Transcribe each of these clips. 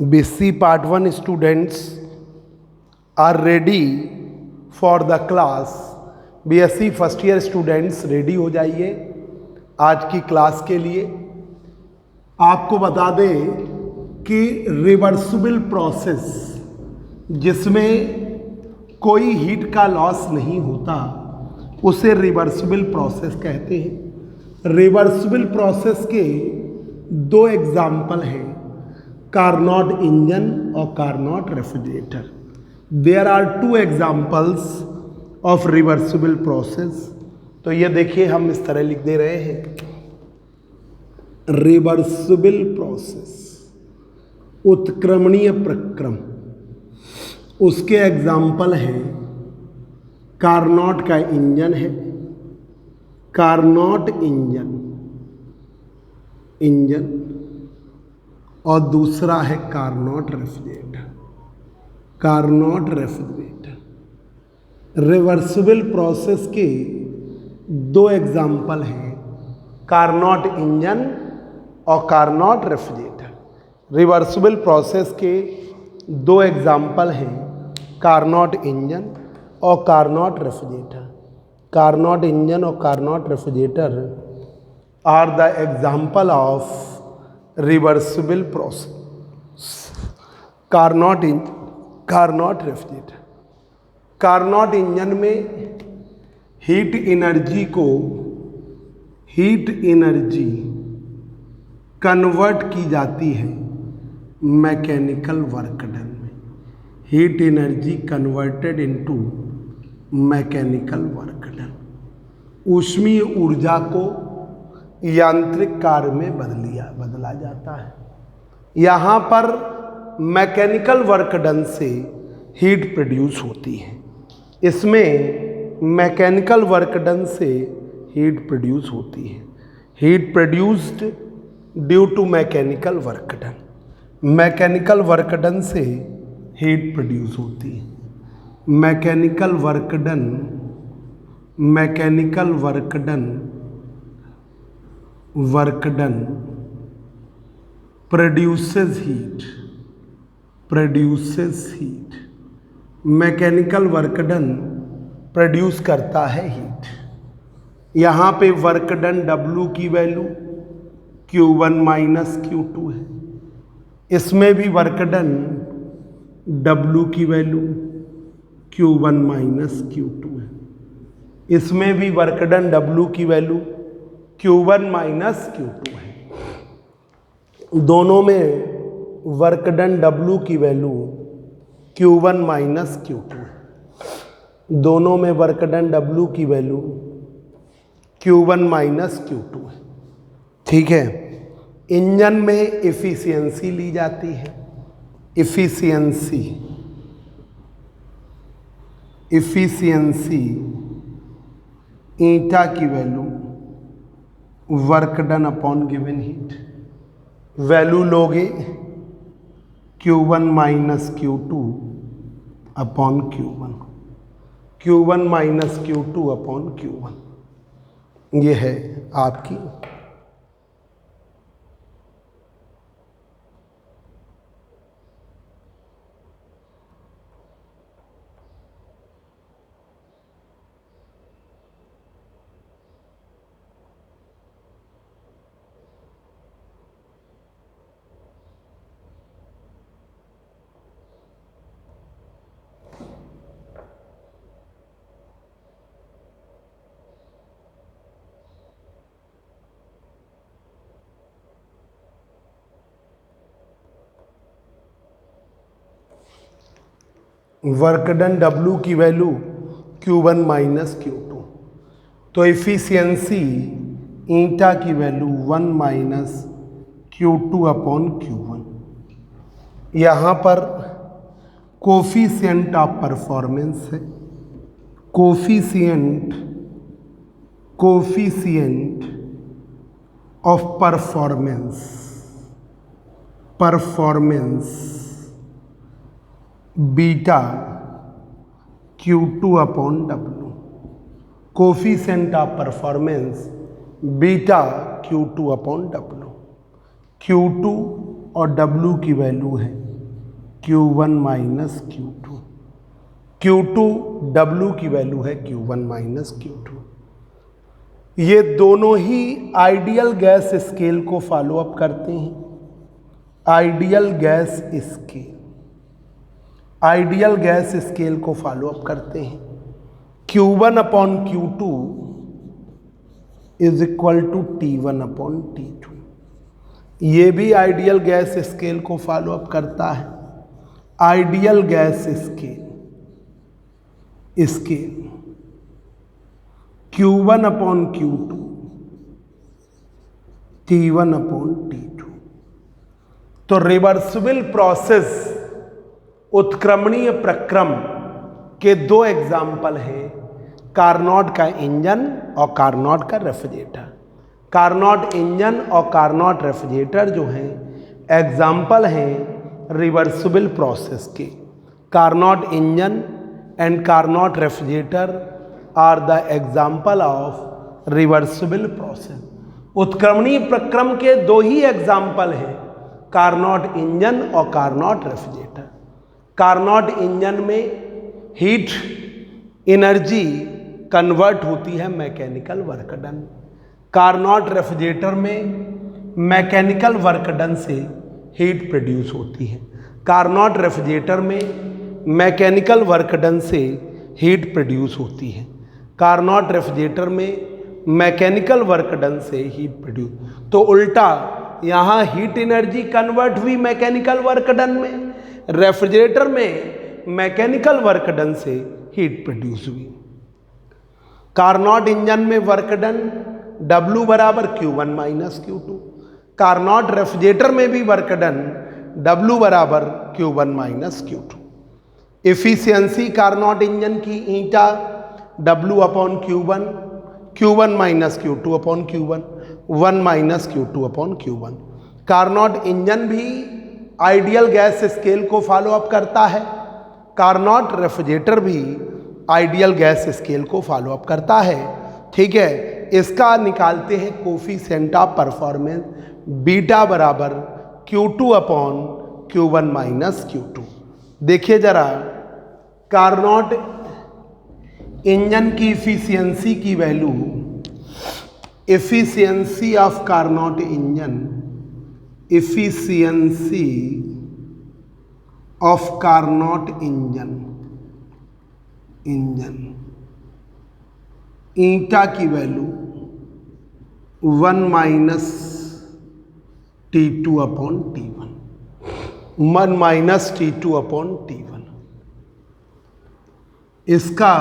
BSc Part 1 students are ready for the class। BSc first year students ready हो जाइए आज की class के लिए। आपको बता दें कि रिवर्सिबल प्रोसेस जिसमें कोई हीट का लॉस नहीं होता उसे रिवर्सिबल प्रोसेस कहते हैं। रिवर्सिबल प्रोसेस के दो एग्जाम्पल हैं, कार्नोट इंजन और Carnot refrigerator. There are two examples of reversible process. तो ये देखिए हम इस तरह लिख दे रहे हैं, रिवर्सिबल प्रोसेस उत्क्रमणीय प्रक्रम। उसके एग्जाम्पल हैं, कार्नोट का इंजन है, कार्नोट इंजन और दूसरा है Carnot refrigerator. Carnot refrigerator reversible process के दो एग्जाम्पल हैं, कार्नोट इंजन और कार्नोट रेफ्रिजरेटर। रिवर्सिबल प्रोसेस के दो एग्जाम्पल हैं, कार्नोट इंजन और कार्नोट रेफ्रिजरेटर। कार्नोट इंजन और Carnot refrigerator are the example of reversible process. Carnot refrigerator. Carnot engine में हीट एनर्जी कन्वर्ट की जाती है मैकेनिकल वर्क डन में। Heat energy converted into mechanical work done. ऊष्मीय ऊर्जा को यांत्रिक कार्य में बदला जाता है। यहाँ पर मैकेनिकल वर्क डन से हीट प्रोड्यूस होती है। इसमें मैकेनिकल वर्क डन से हीट प्रोड्यूस होती है। Heat produced due to mechanical work done. Mechanical work done से हीट प्रोड्यूस होती है। Mechanical work done produces heat। Mechanical work done produce करता है हीट। यहाँ पे वर्क डन W की वैल्यू Q1 माइनस Q2 है। इसमें भी वर्क डन W की वैल्यू Q1 माइनस Q2 है। इसमें भी वर्क डन W की वैल्यू Q1 माइनस Q2 है। दोनों में वर्क डन W की वैल्यू Q1 माइनस Q2 है। दोनों में वर्क डन W की वैल्यू Q1 माइनस Q2 है। ठीक है। इंजन में एफिशिएंसी ली जाती है। एफिशिएंसी ईटा की value work done upon given heat. Value लोगे Q1 minus Q2 upon Q1। Q1 minus Q2 upon Q1 ये है आपकी वर्क डन W की वैल्यू Q1 माइनस Q2। तो एफिशिएंसी ईटा की value 1 minus Q2 upon Q1। यहाँ पर कोफिशिएंट ऑफ परफॉर्मेंस है। Coefficient of performance beta Q2 upon W। Coefficient of performance beta Q2 upon W। Q2 और W की value है Q1 minus Q2। Q2 W की value है Q1 minus Q2। ये दोनों ही आइडियल गैस स्केल को फॉलो अप करते हैं। Ideal gas scale, ideal gas scale को फॉलो अप करते हैं। Q1 upon Q2 is equal to T1 upon T2। ये भी आइडियल गैस स्केल को फॉलो अप करता है। Ideal gas scale Q1 upon Q2 T1 upon T2। तो reversible process, उत्क्रमणीय प्रक्रम के दो एग्जाम्पल हैं, कार्नोट का इंजन और कार्नोट का रेफ्रिजरेटर। कार्नोट इंजन और कार्नोट रेफ्रिजरेटर जो हैं एग्जाम्पल हैं रिवर्सिबल प्रोसेस के। Carnot engine and Carnot refrigerator are the example of reversible process. उत्क्रमणीय प्रक्रम के दो ही एग्जाम्पल हैं, कार्नोट इंजन और कार्नोट रेफ्रिजरेटर। कार्नोट इंजन में हीट एनर्जी कन्वर्ट होती है mechanical work done. Carnot refrigerator में मैकेनिकल वर्क डन से हीट प्रोड्यूस होती है। कार्नोट रेफ्रिजरेटर में मैकेनिकल वर्क डन से हीट प्रोड्यूस होती है। कार्नोट रेफ्रिजरेटर में मैकेनिकल वर्क डन से हीट प्रोड्यूस। तो उल्टा यहाँ हीट एनर्जी कन्वर्ट हुई मैकेनिकल वर्क डन में, रेफ्रिजरेटर में मैकेनिकल वर्क डन से हीट प्रोड्यूस हुई। कार्नोट इंजन में वर्क डन W बराबर Q1 minus Q2। Carnot refrigerator में भी वर्क डन W बराबर Q1 minus Q2। Efficiency Carnot engine की ईटा W upon Q1, Q1 minus Q2 upon Q1, 1 minus Q2 upon Q1। Carnot engine भी ideal gas scale को follow up करता है। Carnot refrigerator भी ideal gas scale को follow up करता है। ठीक है, इसका निकालते हैं कोफिशिएंट ऑफ परफॉर्मेंस, बीटा बराबर Q2 upon Q1 minus Q2। देखिए जरा, कार्नोट इंजन की इफिशियंसी की value, efficiency of Carnot engine, efficiency of Carnot engine eta की value 1 minus T2 upon T1, 1 minus T2 upon T1। इसका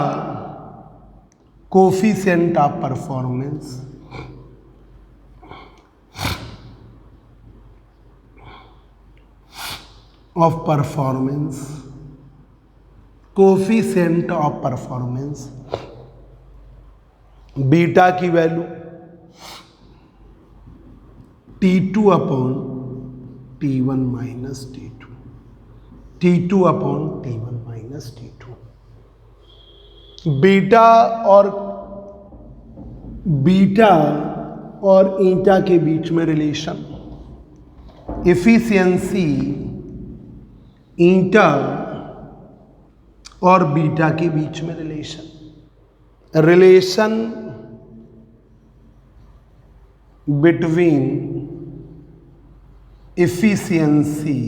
coefficient of performance coefficient of performance beta की value T2 upon T1 minus T2, T2 upon T1 minus T2। Beta और eta के बीच में relation, efficiency ईटा और beta के बीच में relation between efficiency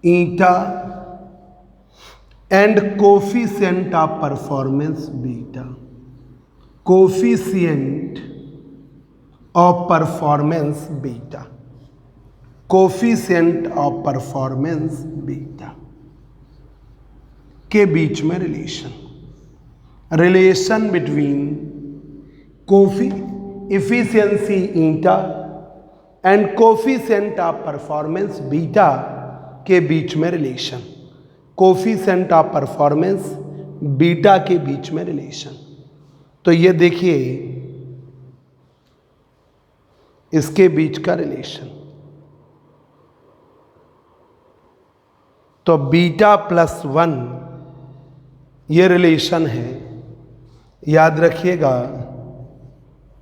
eta and coefficient of performance beta. Coefficient of performance beta, coefficient of performance beta के बीच में relation between efficiency eta and coefficient of performance beta के बीच में relation, coefficient of performance beta के बीच में relation. तो ये देखिए इसके बीच का रिलेशन, तो बीटा प्लस 1 ये रिलेशन है। याद रखिएगा,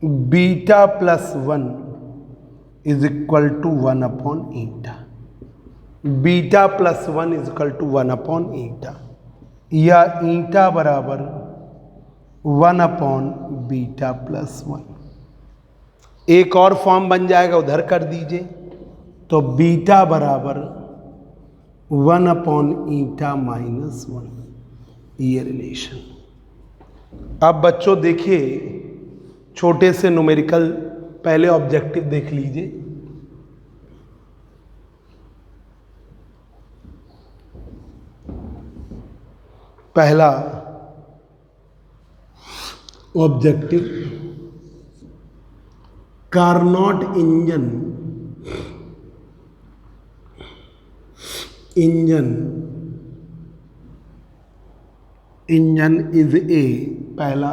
beta plus 1 is equal to 1/ईटा, beta plus 1 is equal to 1/ईटा, या ईटा बराबर 1/बीटा प्लस 1। एक और फॉर्म बन जाएगा, उधर कर दीजिए, तो बीटा बराबर 1/ईटा माइनस 1, ये रिलेशन। अब बच्चों देखिए, छोटे से न्यूमेरिकल पहले ऑब्जेक्टिव देख लीजिए। पहला objective, Carnot engine is a, पहला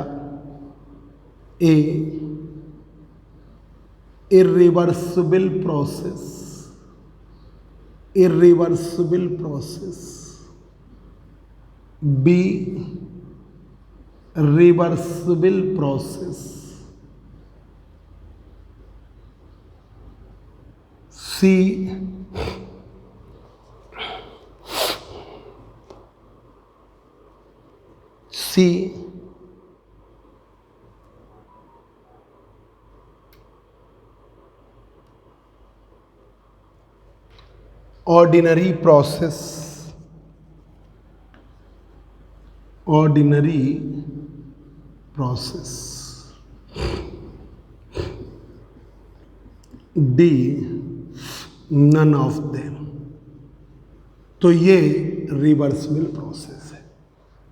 ए irreversible process, B reversible process, C ordinary process, D none of them। तो ये रिवर्सिबल प्रोसेस है।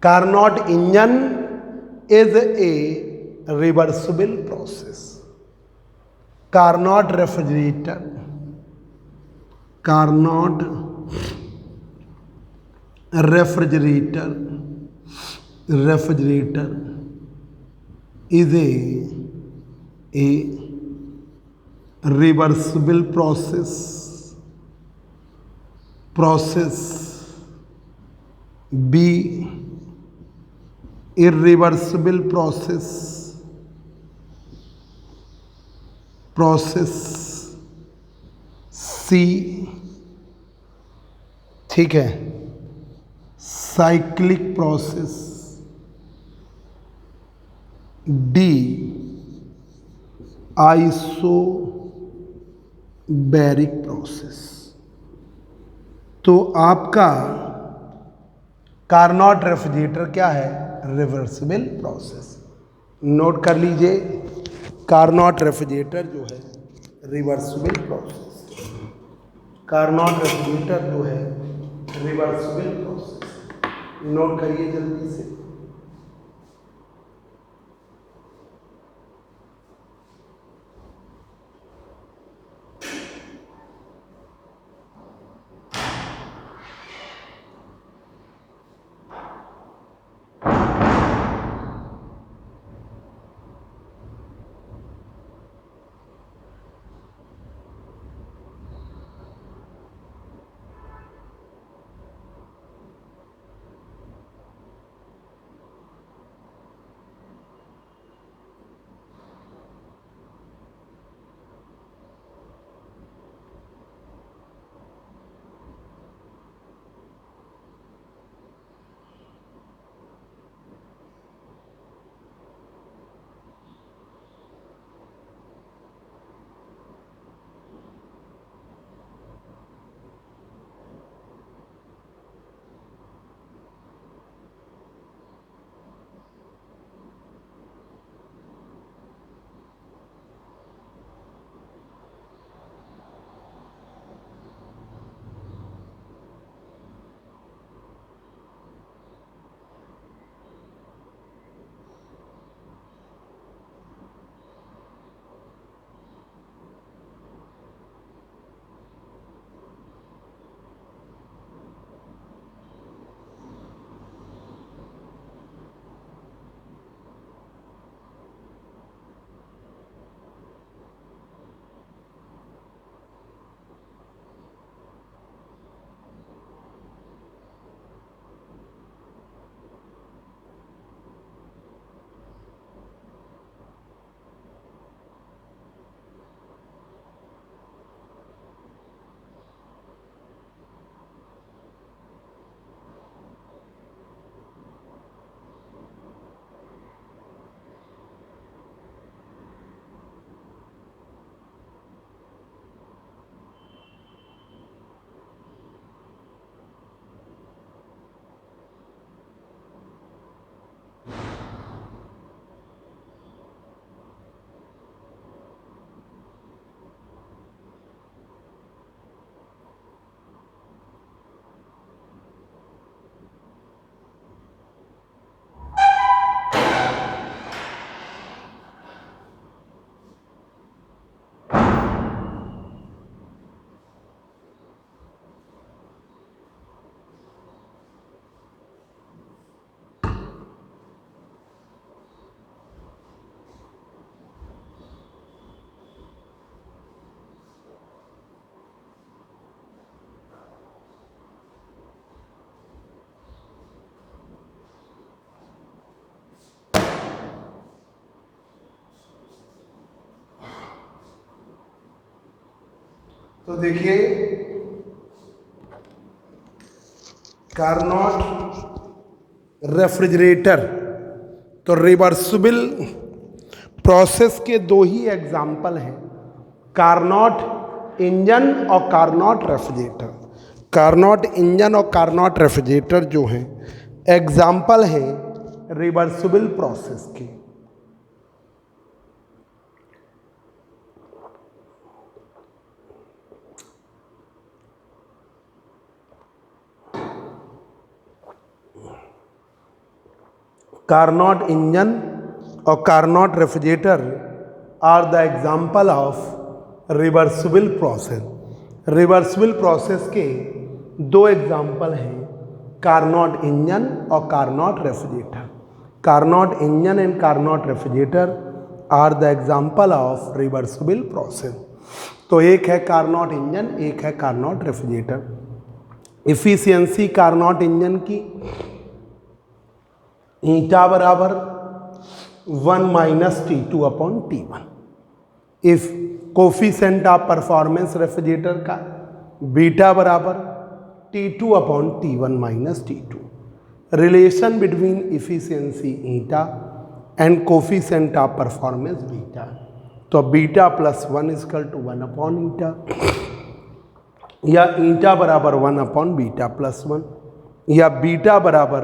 Carnot engine is a reversible process. Carnot refrigerator is a reversible process, B irreversible process, C ठीक है cyclic process, D isobaric process. तो आपका Carnot refrigerator क्या है? Reversible process. Note कर लीजिए, कार्नोट रेफ्रिजरेटर जो है रिवर्सिबल प्रोसेस, कार्नोट रेफ्रिजरेटर जो है रिवर्सिबल प्रोसेस। नोट करिए जल्दी से। तो देखिए कार्नोट रेफ्रिजरेटर, तो रिवर्सिबल प्रोसेस के दो ही एग्जाम्पल हैं, कार्नोट इंजन और कार्नोट रेफ्रिजरेटर। कार्नोट इंजन और कार्नोट रेफ्रिजरेटर जो हैं एग्जाम्पल हैं रिवर्सिबल प्रोसेस के। कार्नोट इंजन और Carnot refrigerator are the example of reversible process. Reversible process के दो एग्जाम्पल हैं, कार्नोट इंजन और Carnot refrigerator. Carnot engine and Carnot refrigerator are the example of reversible process. तो एक है कार्नोट इंजन, एक है Carnot refrigerator. Efficiency Carnot engine की ईटा बराबर 1 minus T2 upon T1। If coefficient of performance refrigerator का beta बराबर T2 upon T1 minus T2। Relation between efficiency eta and coefficient of performance beta. तो beta plus 1 is equal to 1 upon eta, या eta बराबर 1 upon beta plus 1, या beta बराबर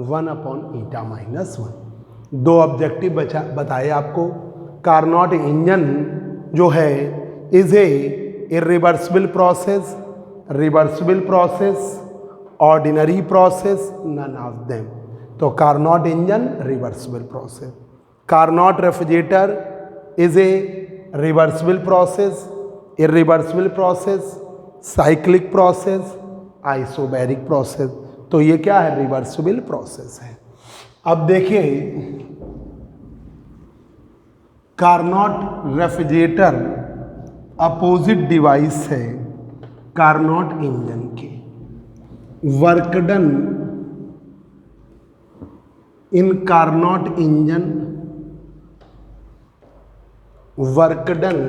1 upon eta minus 1। दो objective बताए आपको। कार्नोट इंजन जो है is a irreversible process, reversible process, ordinary process, none of them. तो Carnot engine reversible process. Carnot refrigerator is a reversible process, irreversible process, cyclic process, isobaric process. तो ये क्या है? रिवर्सिबल प्रोसेस है। अब देखिए कार्नोट रेफ्रिजरेटर अपोजिट डिवाइस है Carnot engine के। Work done in Carnot engine, work done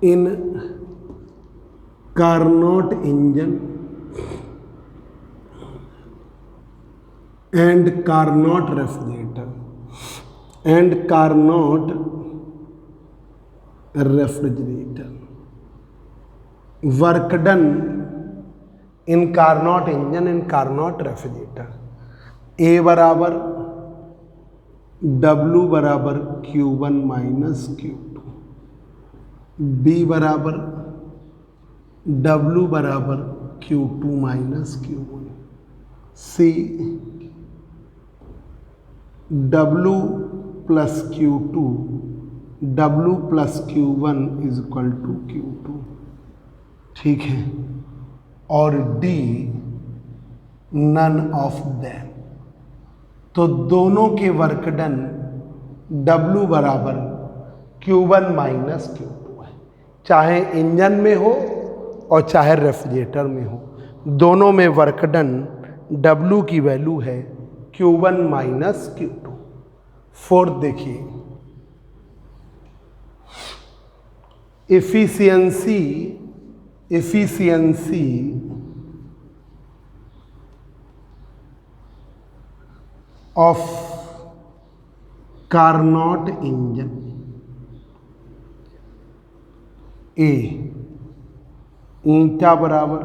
in Carnot engine and Carnot refrigerator work done in Carnot engine and Carnot refrigerator। A बराबर W बराबर Q1 minus Q2, B बराबर W बराबर Q2 minus Q1, C W plus Q2, W plus Q1 is equal to Q2। ठीक है। और D none of them. तो दोनों के वर्क डन W बराबर Q1 माइनस Q2 है, चाहे इंजन में हो और चाहे रेफ्रिजरेटर में हो, दोनों में वर्क डन W की वैल्यू है Q1 माइनस Q2। फोर्थ देखिए, इफिशियंसी ऑफ कार्नोट इंजन। ए ईटा बराबर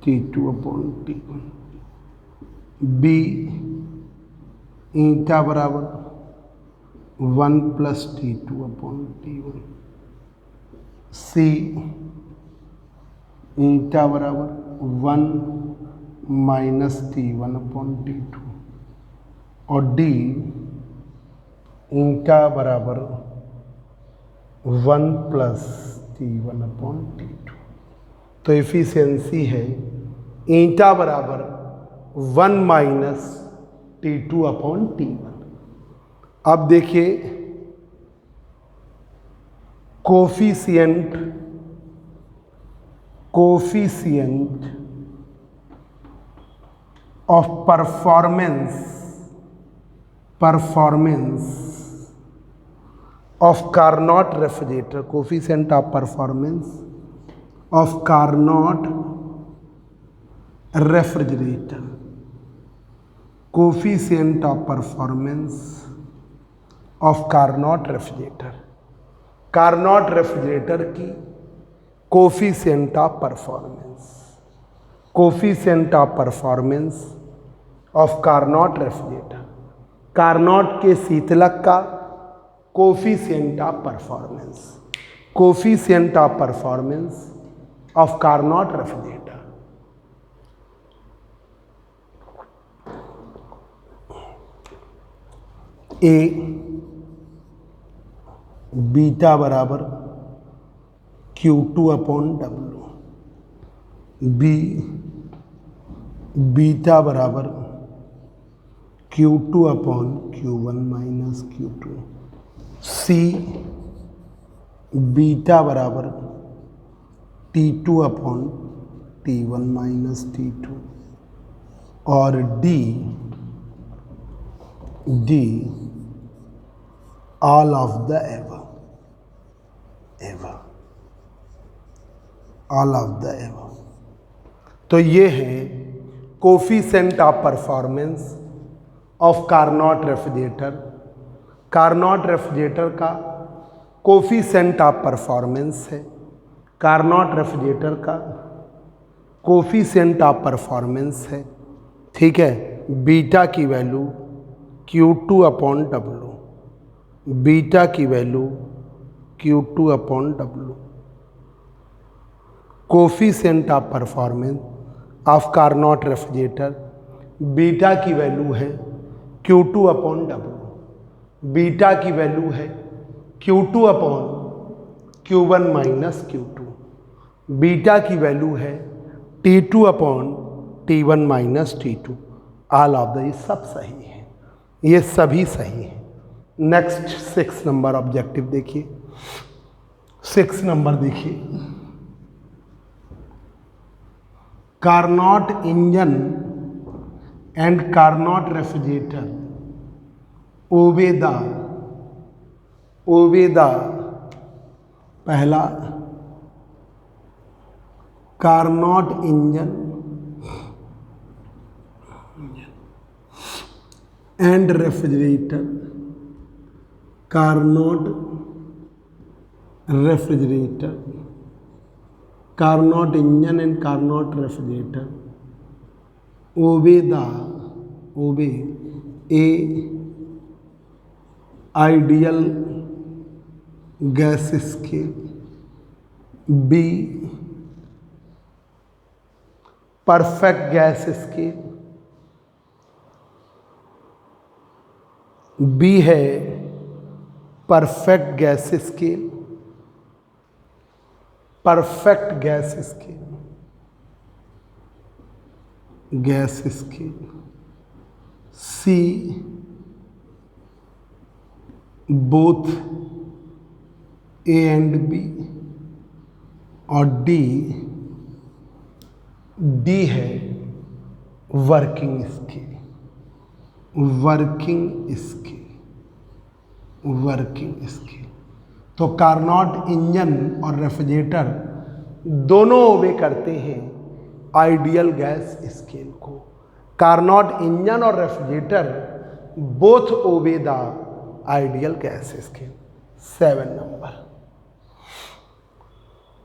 T2 अपॉन T1, बी ईटा बराबर 1 प्लस T2 अपॉन T1, सी ईटा बराबर 1 माइनस T1 अपॉन T2, और डी ईटा बराबर 1 प्लस T1 अपॉन T2। तो एफिशिएंसी है ईटा बराबर 1 माइनस T2 अपॉन T1। अब देखिए coefficient of performance of Carnot refrigerator, coefficient of performance of Carnot refrigerator, coefficient of performance of Carnot refrigerator, Carnot refrigerator की coefficient of performance, coefficient of performance of Carnot refrigerator, Carnot के शीतलक का coefficient of performance, coefficient of performance of Carnot refrigerator. A beta बराबर Q2 upon W, B beta बराबर Q2 upon Q1 minus Q2, C beta बराबर T2 upon T1 minus T2 और D all of the above, all of the above। तो ये है coefficient of performance of Carnot refrigerator. Carnot refrigerator का coefficient of performance है, Carnot refrigerator का coefficient of performance है, ठीक है। बीटा की value Q2 upon W, beta की value Q2 upon W, coefficient of performance of Carnot refrigerator, beta की value है Q2 अपॉन W, बीटा की वैल्यू है Q2 upon Q1 minus Q2, beta की वैल्यू है T2 upon T1 minus T2। All of the, ये सब सही है, ये सभी सही है। नेक्स्ट 6 नंबर ऑब्जेक्टिव देखिए, 6 नंबर देखिए। Carnot engine and Carnot refrigerator obey the पहला Carnot engine and refrigerator, Carnot refrigerator, Carnot engine and Carnot refrigerator obey a ideal gas scale, B perfect gas scale, B है perfect gas scale, perfect gas scale, gas scale, C both A and B और D है working scale, working scale. तो Carnot engine और refrigerator दोनों obey करते हैं ideal gas scale को। Carnot engine और refrigerator both obey the ideal gas scale. 7 number,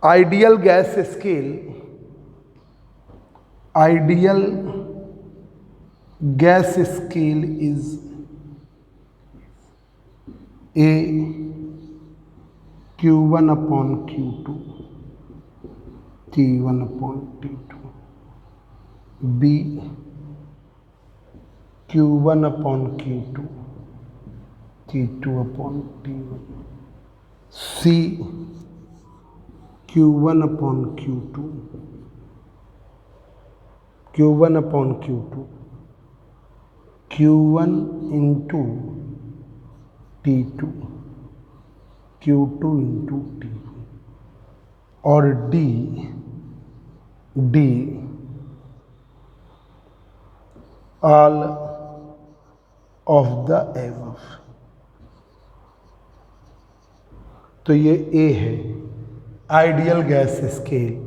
ideal gas scale, ideal gas scale is A Q1 upon Q2 T1 upon T2, B Q1 upon Q2 T2 upon T1, C Q1 upon Q2 Q1 upon Q2 Q1 into T2 Q2 into T2 और D all of the above. तो ये A है ideal gas scale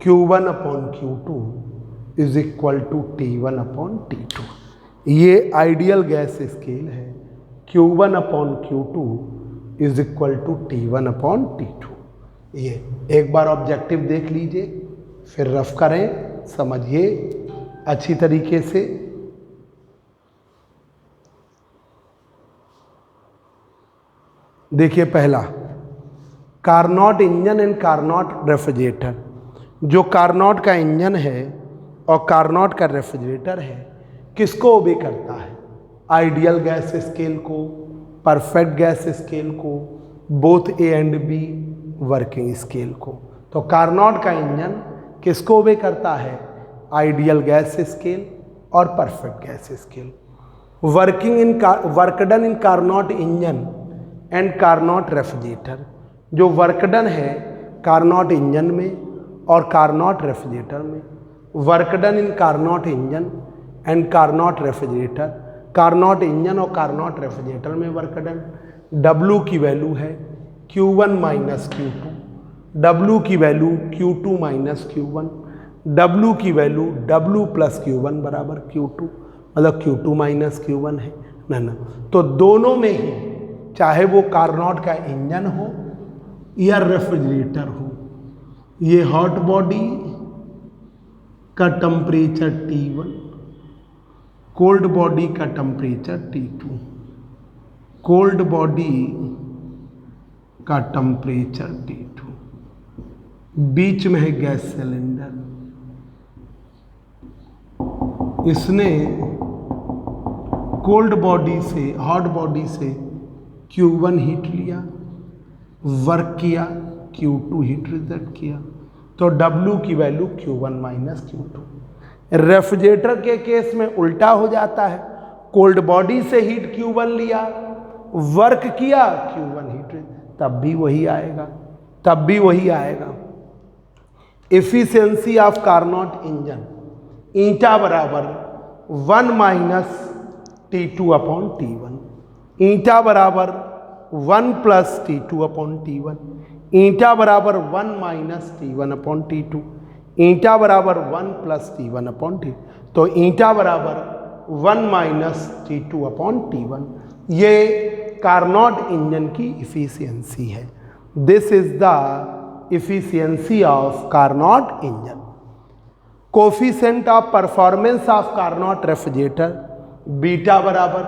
Q1 upon Q2 is equal to T1 upon T2। ये ideal gas scale है Q1 upon Q2 is equal to T1 upon T2। ये एक बार objective देख लीजिए, फिर रफ करें, समझिए अच्छी तरीके से। देखिए पहला, Carnot engine and Carnot refrigerator. जो कार्नोट का इंजन है और कार्नोट का रेफ्रिजरेटर है, किसको ओबे करता है? आइडियल गैस स्केल को, परफेक्ट गैस स्केल को, both A and be working scale को। तो कार्नोट का इंजन किसको ओबे करता है? आइडियल गैस स्केल और perfect gas scale. Work done in Carnot engine and Carnot refrigerator. जो वर्क डन है कार्नोट इंजन में और कार्नोट रेफ्रिजरेटर में। Work done in Carnot engine and Carnot refrigerator, Carnot engine और कार्नोट रेफ्रिजरेटर में work done. W की value है Q1 minus Q2, W की value Q2 minus Q1, W की वैल्यू W प्लस Q1 बराबर Q2, मतलब Q2 minus Q1 है ना। तो दोनों में ही, चाहे वो कार्नोट का इंजन हो या रेफ्रिजरेटर हो, ये हॉट बॉडी का टेम्परेचर T1, कोल्ड बॉडी का टेम्परेचर T2, कोल्ड बॉडी का टेम्परेचर T2, बीच में है गैस सिलेंडर। इसने कोल्ड बॉडी से, हॉट बॉडी से Q1 हीट लिया, वर्क किया, Q2 हीट रिजेक्ट किया, तो W की value Q1 minus Q2। Refrigerator के केस में उल्टा हो जाता है, कोल्ड बॉडी से हीट Q1 लिया, वर्क किया, Q1 हीट, तब भी वही आएगा। एफिशिएंसी ऑफ कार्नोट इंजन, ईटा बराबर 1 माइनस T2 अपॉन T1, ईटा बराबर 1 प्लस T2 अपॉन T1, ईटा बराबर 1 माइनस T1 अपॉन T2, ईटा बराबर 1 प्लस T1 अपॉन T। तो ईटा बराबर 1 माइनस T2 अपॉन T1। ये कार्नोट इंजन की इफिशियंसी है। This is the efficiency of Carnot engine. Coefficient of performance of Carnot refrigerator, beta बराबर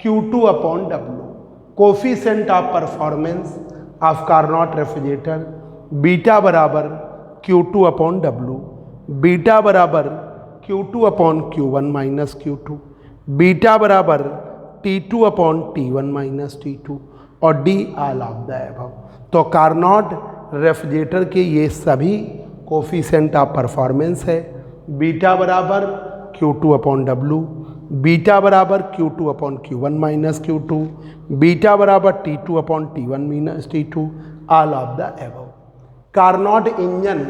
Q2 upon W। Coefficient of performance of Carnot refrigerator, beta बराबर Q2 upon W, beta बराबर Q2 upon Q1 minus Q2, beta बराबर T2 upon T1 minus T2 और D all of the above. तो Carnot refrigerator के ये सभी coefficient of performance है। Beta बराबर Q2 अपॉन W, बीटा बराबर Q2 upon Q1 minus Q2, beta बराबर T2 upon T1 minus T2 all of the above. Carnot engine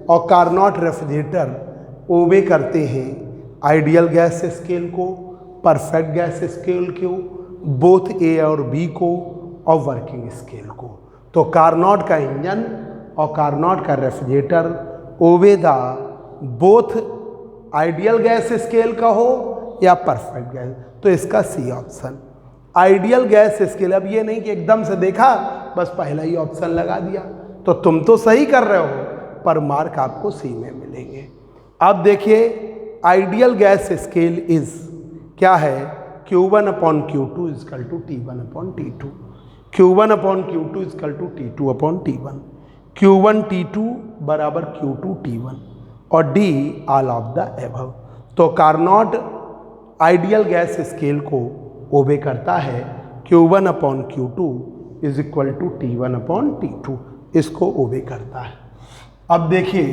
और Carnot refrigerator ओबे करते हैं आइडियल गैस स्केल को, परफेक्ट गैस स्केल को, बोथ ए और B को और वर्किंग स्केल को। तो कार्नोट का इंजन और कार्नोट का refrigerator obey the both ideal gas scale का हो या परफेक्ट गैस। तो इसका C option ideal gas scale. अब ये नहीं कि एकदम से देखा बस पहला ही ऑप्शन लगा दिया, तो तुम तो सही कर रहे हो पर मार्क आपको सी में मिलेंगे। अब देखिए आइडियल गैस स्केल इज क्या है? Q1 upon Q2 equal to T1 upon T2, Q1 upon Q2 equal to T2 upon T1, Q1 T2 बराबर Q2 T1 और D all of the above. तो कार्नोट आइडियल गैस स्केल को obey करता है Q1 upon Q2 is equal to T1 upon T2, इसको obey करता है। अब देखिए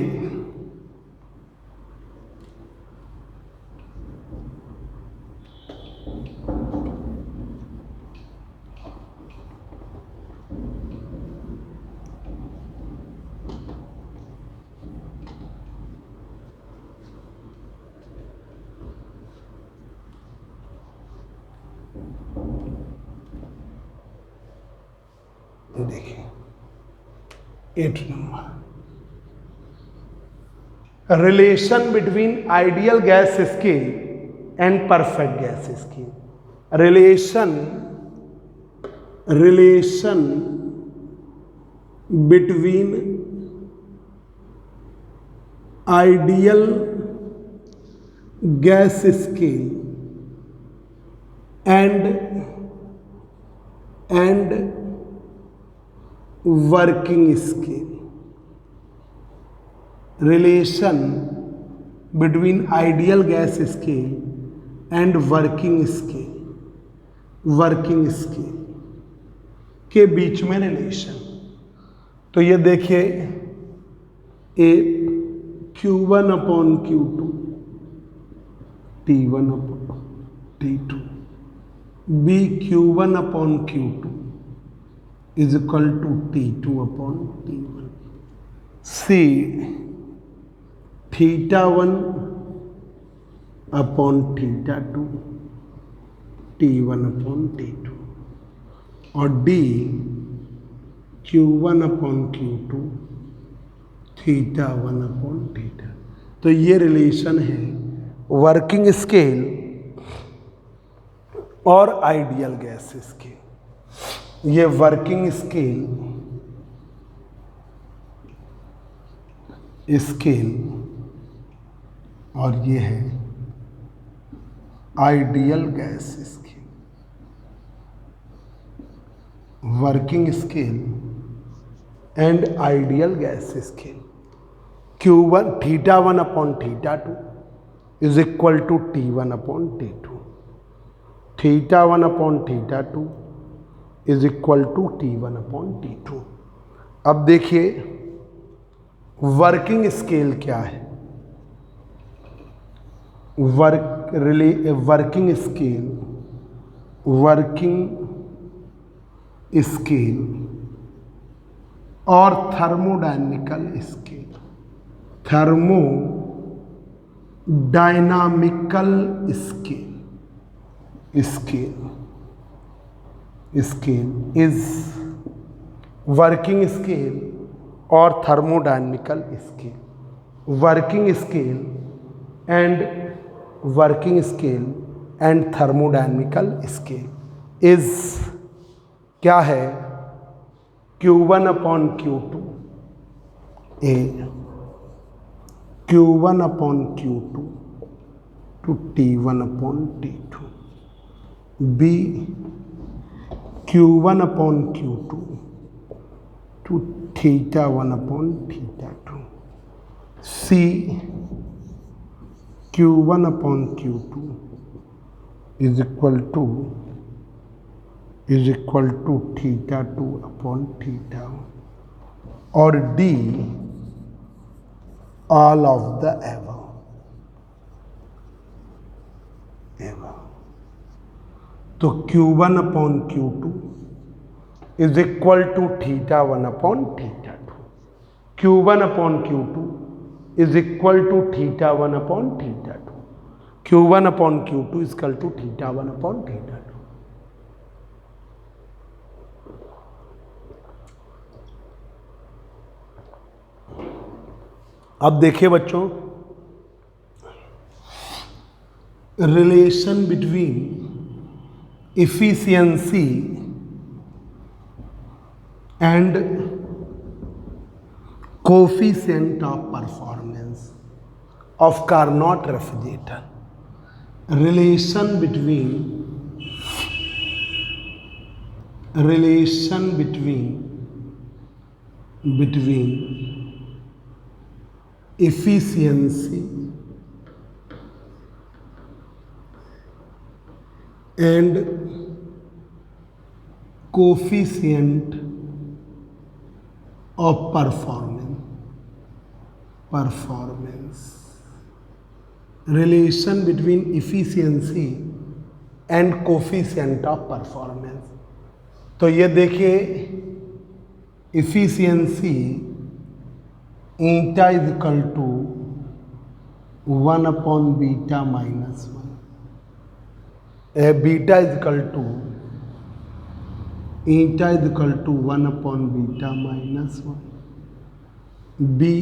देखिए 8 number, relation between ideal gas scale and perfect gas scale. Relation between ideal gas scale and working scale. Relation between ideal gas scale and working scale के बीच में relation. तो ये देखिए A Q1 upon Q2 T1 upon T2 B Q1 upon Q2 is equal to T2 upon T1 C θ1 upon θ2 T1 upon T2 और D Q1 upon Q2 θ1 upon θ। तो ये relation है वर्किंग स्केल और ideal gas scale. ये working scale और ये है ideal gas scale. Working scale and ideal gas scale. Q1 θ1 upon θ2 is equal to T1 upon T2 θ1 upon θ2 is equal to T1 upon T2। अब देखिए working scale क्या है। Working scale और thermodynamical scale. Thermodynamical scale is working scale और thermodynamical scale. Working scale and thermodynamical scale is क्या है Q1 upon Q2 A Q1 upon Q2 to T1 upon T2 B Q1 upon Q2 to θ1 upon θ2 C Q1 upon Q2 is equal to θ2 upon θ1 और D all of the above. तो Q1 upon Q2 is equal to θ1 upon θ2। Q1 upon Q2 is equal to θ1 upon θ2। Q1 upon Q2 is equal to θ1 upon θ2। अब देखिए बच्चों relation between efficiency and coefficient of performance of Carnot refrigerator. Relation between efficiency and coefficient of performance। relation between efficiency and coefficient of performance। तो ये देखिए efficiency eta is equal to 1 upon beta minus 1। Beta is equal to eta is equal to 1 upon beta minus 1, B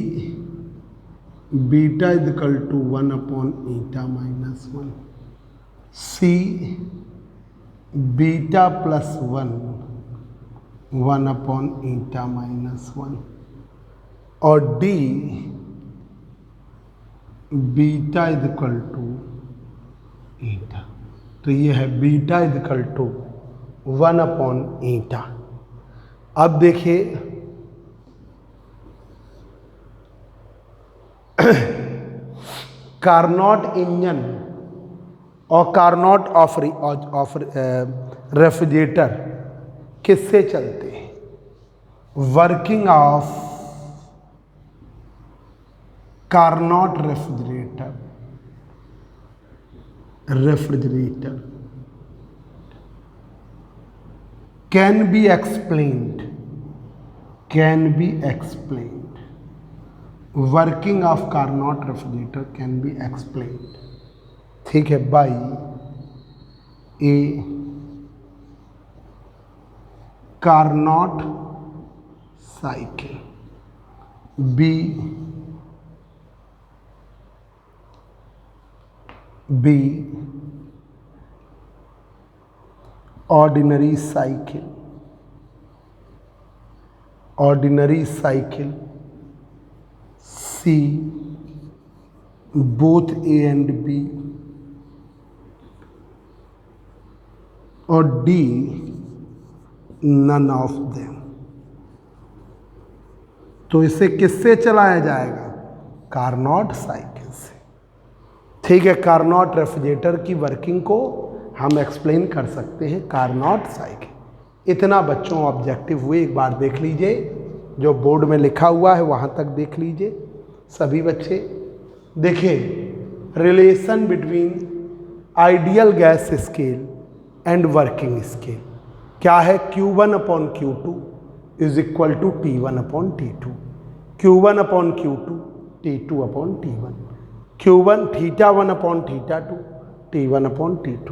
beta is equal to 1 upon eta minus 1, C beta plus 1 upon eta minus 1, और D beta is equal to eta. तो ये है beta is equal to 1 upon eta. अब देखिए Carnot engine और Carnot of refrigerator किससे चलते हैं? Working of Carnot refrigerator can be explained working of Carnot refrigerator can be explained, ठीक है, by a Carnot cycle, b ordinary cycle, C both A and B, और D none of them। तो इसे किससे चलाया जाएगा? कार्नोट साइकिल से। ठीक है, कार्नोट रेफ्रिजरेटर की वर्किंग को हम एक्सप्लेन कर सकते हैं कार्नोट साइकिल। इतना बच्चों ऑब्जेक्टिव हुए, एक बार देख लीजिए, जो बोर्ड में लिखा हुआ है वहाँ तक देख लीजिए सभी बच्चे। देखिए relation between ideal gas scale and working scale क्या है? Q1 upon Q2 is equal to T1 upon T2, Q1 upon Q2 T2 upon T1, Q1 θ1 upon θ2 T1 upon T2,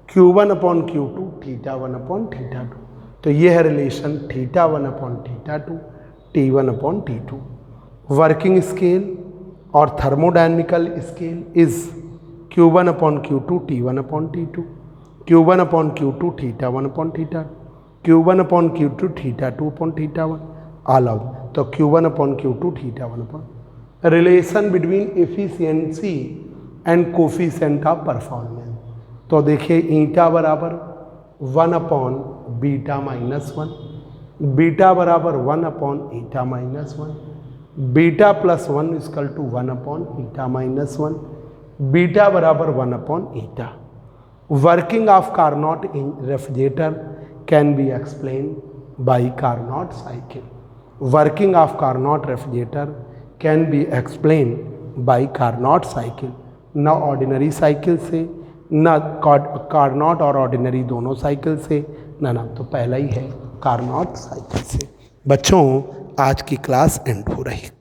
Q1 upon Q2 θ1 upon θ2। तो ये है relation θ1 upon θ2 T1 upon T2। Working scale और thermodynamical scale is Q1 upon Q2 T1 upon T2, Q1 upon Q2 θ1 upon θ2, Q1 upon Q2 θ2 upon θ1 out आउट। तो Q1 upon Q2 θ1 upon relation between efficiency and coefficient of performance. तो देखिए ईटा बराबर 1 upon beta minus 1, beta बराबर 1 upon eta minus 1, beta plus 1 equal to 1 upon eta minus 1, beta बराबर 1 upon eta. Working of Carnot refrigerator can be explain by Carnot cycle. Working of Carnot refrigerator can be explain by Carnot cycle. न ordinary cycle से, न Carnot और ordinary दोनों cycle से, ना तो पहला ही है कार्नोट साइकिल से। बच्चों आज की क्लास एंड हो रही।